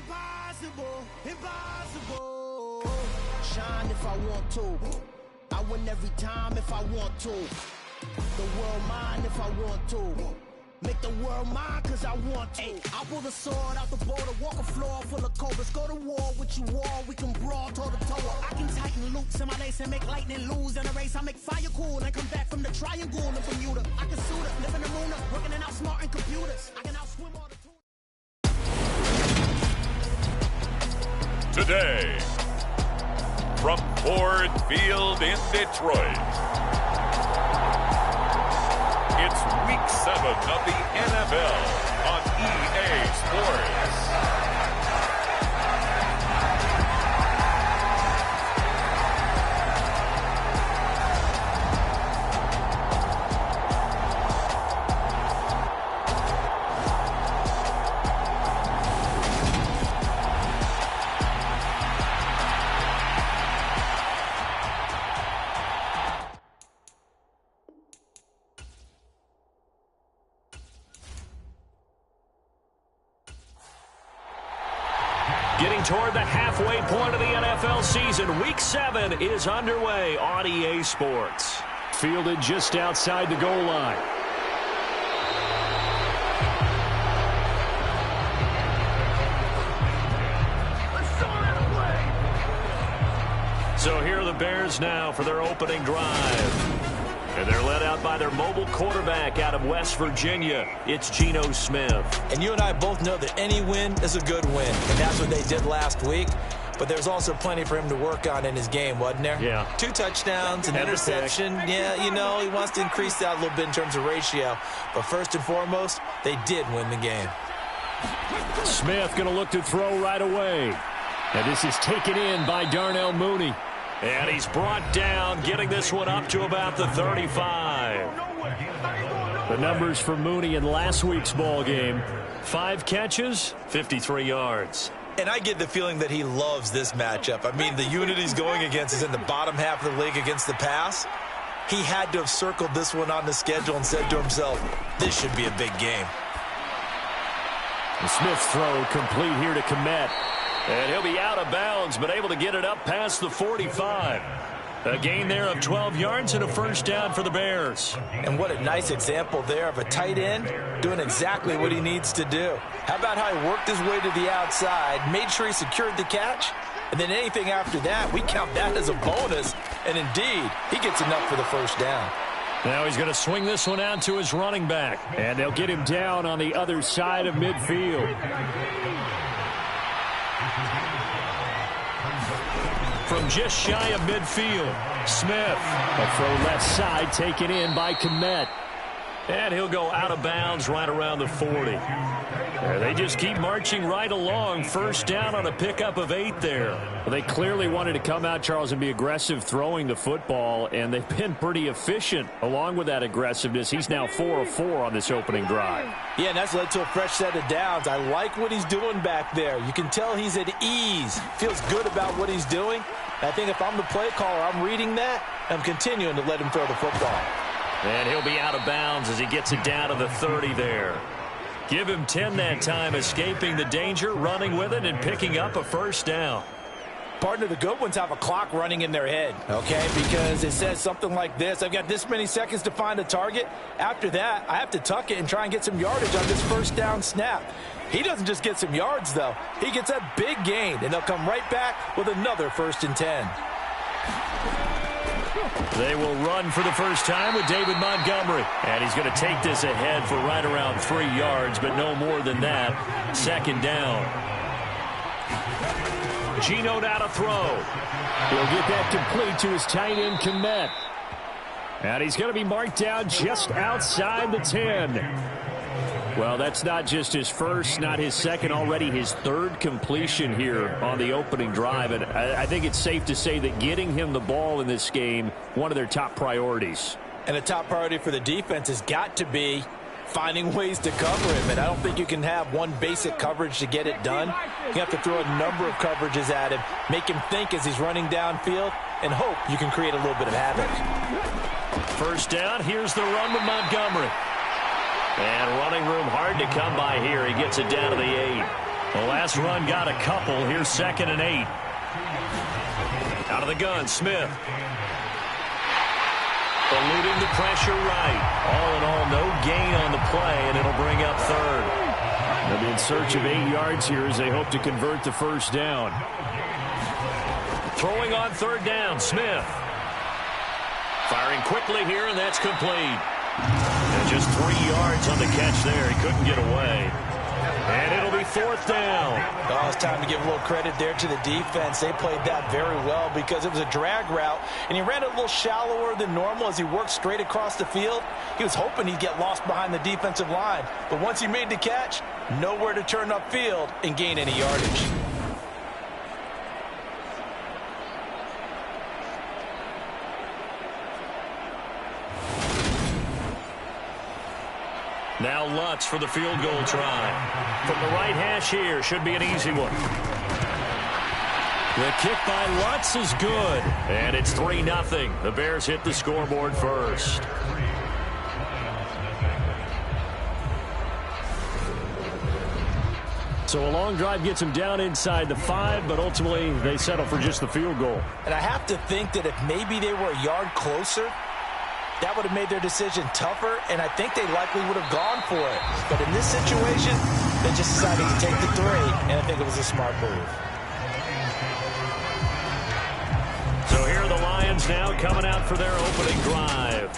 Impossible, impossible. Shine if I want to. I win every time if I want to. The world mine if I want to. Make the world mine cause I want to. I pull the sword out the border, walk a floor full of cobras. Go to war with you all, we can brawl toe to toe. I can tighten loops in my lace and make lightning lose in a race. I make fire cool and come back from the triangle in Bermuda. I can suit it, live in the moon, working and outsmarting computers. I can outswim all the Today, from Ford Field in Detroit, it's Week 7 of the NFL on EA Sports. Getting toward the halfway point of the NFL season, Week 7 is underway on EA Sports. Fielded just outside the goal line. So here are the Bears now for their opening drive. And they're led out by their mobile quarterback out of West Virginia. It's Geno Smith. And you and I both know that any win is a good win, and that's what they did last week. But there's also plenty for him to work on in his game, wasn't there? Yeah. 2 touchdowns, an interception. Yeah, you know, he wants to increase that a little bit in terms of ratio. But first and foremost, they did win the game. Smith going to look to throw right away. And this is taken in by Darnell Mooney. And he's brought down, getting this one up to about the 35. The numbers for Mooney in last week's ball game: 5 catches, 53 yards. And I get the feeling that he loves this matchup. I mean, the unit he's going against is in the bottom half of the league against the pass. He had to have circled this one on the schedule and said to himself, this should be a big game. The Smith throw complete here to Kmet. And he'll be out of bounds, but able to get it up past the 45. A gain there of 12 yards and a first down for the Bears. And what a nice example there of a tight end doing exactly what he needs to do. How about how he worked his way to the outside, made sure he secured the catch, and then anything after that, we count that as a bonus. And indeed, he gets enough for the first down. Now he's going to swing this one out to his running back. And they'll get him down on the other side of midfield. From just shy of midfield, Smith. A throw left side taken in by Kmet. And he'll go out of bounds right around the 40. They just keep marching right along. First down on a pickup of 8 there. Well, they clearly wanted to come out, Charles, and be aggressive throwing the football, and they've been pretty efficient along with that aggressiveness. He's now 4 of 4 on this opening drive. Yeah, and that's led to a fresh set of downs. I like what he's doing back there. You can tell he's at ease. Feels good about what he's doing. I think if I'm the play caller, I'm reading that, and I'm continuing to let him throw the football. And he'll be out of bounds as he gets it down to the 30 there. Give him 10 that time, escaping the danger, running with it, and picking up a first down. Partner, the good ones have a clock running in their head, okay? Because it says something like this: I've got this many seconds to find a target. After that, I have to tuck it and try and get some yardage on this first down snap. He doesn't just get some yards, though. He gets a big gain, and they'll come right back with another 1st and 10. They will run for the first time with David Montgomery. And he's going to take this ahead for right around 3 yards, but no more than that. 2nd down. Geno now to throw. He'll get that complete to his tight end, Kmet. And he's going to be marked down just outside the 10. Well, that's not just his first, not his second, already his 3rd completion here on the opening drive. And I think it's safe to say that getting him the ball in this game, one of their top priorities. And a top priority for the defense has got to be finding ways to cover him. And I don't think you can have one basic coverage to get it done. You have to throw a number of coverages at him, make him think as he's running downfield, and hope you can create a little bit of havoc. First down, here's the run with Montgomery. And running room hard to come by here. He gets it down to the 8. The last run got a couple. Here's 2nd and 8. Out of the gun, Smith. Eluding the pressure right. All in all, no gain on the play, and it'll bring up 3rd. They'll be in search of 8 yards here as they hope to convert the first down. Throwing on 3rd down, Smith. Firing quickly here, and that's complete. And just 3 yards on the catch there. He couldn't get away. And it'll be 4th down. Oh, it's time to give a little credit there to the defense. They played that very well because it was a drag route, and he ran it a little shallower than normal as he worked straight across the field. He was hoping he'd get lost behind the defensive line, but once he made the catch, nowhere to turn upfield and gain any yardage. Now Lutz for the field goal try. From the right hash here, should be an easy one. The kick by Lutz is good. And it's 3-0. The Bears hit the scoreboard first. So a long drive gets them down inside the 5, but ultimately they settle for just the field goal. And I have to think that if maybe they were a yard closer, that would have made their decision tougher, and I think they likely would have gone for it. But in this situation, they just decided to take the 3, and I think it was a smart move. So here are the Lions now coming out for their opening drive.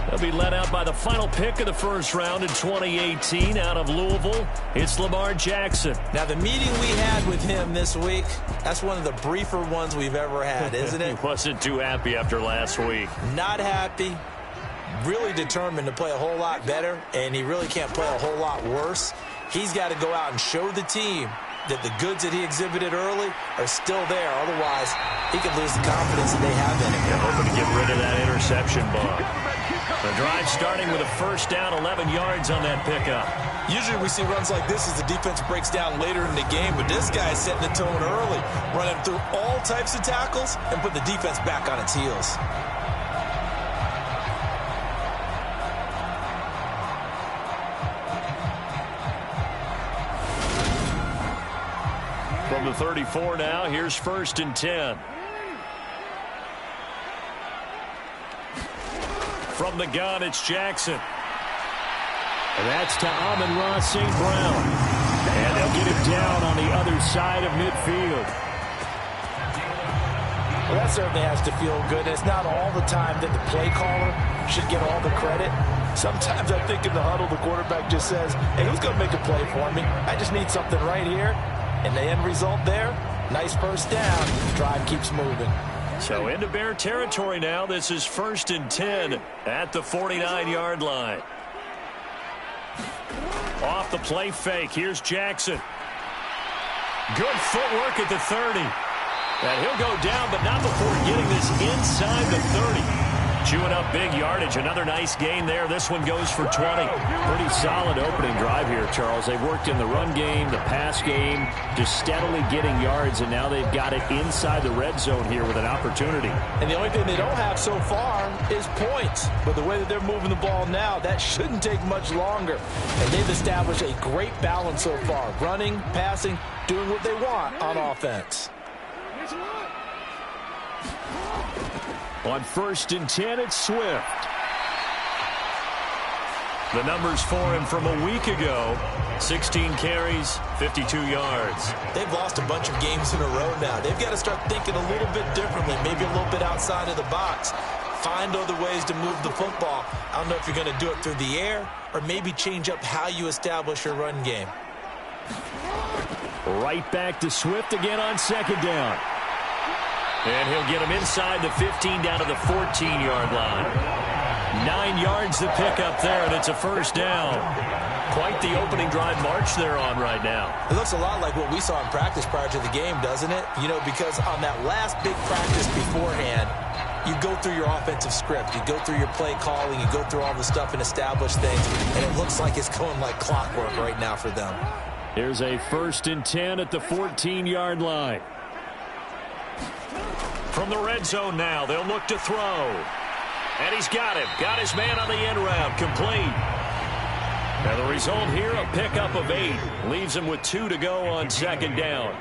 They'll be led out by the final pick of the first round in 2018 out of Louisville. It's Lamar Jackson. Now, the meeting we had with him this week, that's one of the briefer ones we've ever had, isn't it? He wasn't too happy after last week. Not happy. Really determined to play a whole lot better, and he really can't play a whole lot worse. He's got to go out and show the team that the goods that he exhibited early are still there. Otherwise, he could lose the confidence that they have in him. They're hoping to get rid of that interception bug. The drive starting with a first down, 11 yards on that pickup. Usually we see runs like this as the defense breaks down later in the game, but this guy is setting the tone early, running through all types of tackles and put the defense back on its heels. From the 34 now, here's 1st and 10. From the gun, it's Jackson. And that's to Amon-Ra St. Brown. And they'll get him down on the other side of midfield. Well, that certainly has to feel good. It's not all the time that the play caller should get all the credit. Sometimes I think in the huddle, the quarterback just says, hey, who's going to make a play for me? I just need something right here. And the end result there, nice first down. Drive keeps moving. So into Bear territory now. This is 1st and 10 at the 49-yard line. Off the play fake. Here's Jackson. Good footwork at the 30. And he'll go down, but not before getting this inside the 30. Chewing up big yardage. Another nice gain there. This one goes for 20. Pretty solid opening drive here, Charles. They've worked in the run game, the pass game, just steadily getting yards, and now they've got it inside the red zone here with an opportunity. And the only thing they don't have so far is points. But the way that they're moving the ball now, that shouldn't take much longer. And they've established a great balance so far. Running, passing, doing what they want on offense. On 1st and 10, it's Swift. The numbers for him from a week ago, 16 carries, 52 yards. They've lost a bunch of games in a row now. They've got to start thinking a little bit differently, maybe a little bit outside of the box. Find other ways to move the football. I don't know if you're going to do it through the air or maybe change up how you establish your run game. Right back to Swift again on 2nd down. And he'll get him inside the 15 down to the 14-yard line. 9 yards to pick up there, and it's a first down. Quite the opening drive march they're on right now. It looks a lot like what we saw in practice prior to the game, doesn't it? You know, because on that last big practice beforehand, you go through your offensive script. You go through your play calling. You go through all the stuff and establish things. And it looks like it's going like clockwork right now for them. Here's a 1st and 10 at the 14-yard line. From the red zone now, they'll look to throw. And he's got him. Got his man on the end route. Complete. And the result here, a pickup of 8. Leaves him with 2 to go on second down.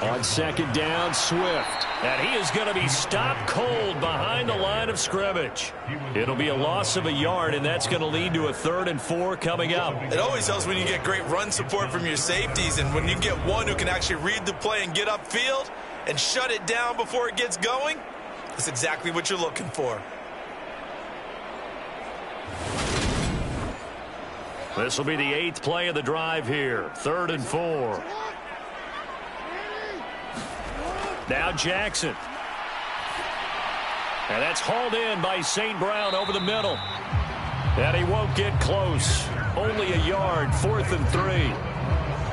On second down, Swift. And he is going to be stopped cold behind the line of scrimmage. It'll be a loss of a yard, and that's going to lead to a 3rd and 4 coming up. It always helps when you get great run support from your safeties, and when you get one who can actually read the play and get upfield and shut it down before it gets going, that's exactly what you're looking for. This will be the 8th play of the drive here. 3rd and 4. Now Jackson. And that's hauled in by St. Brown over the middle. And he won't get close. Only a yard, 4th and 3.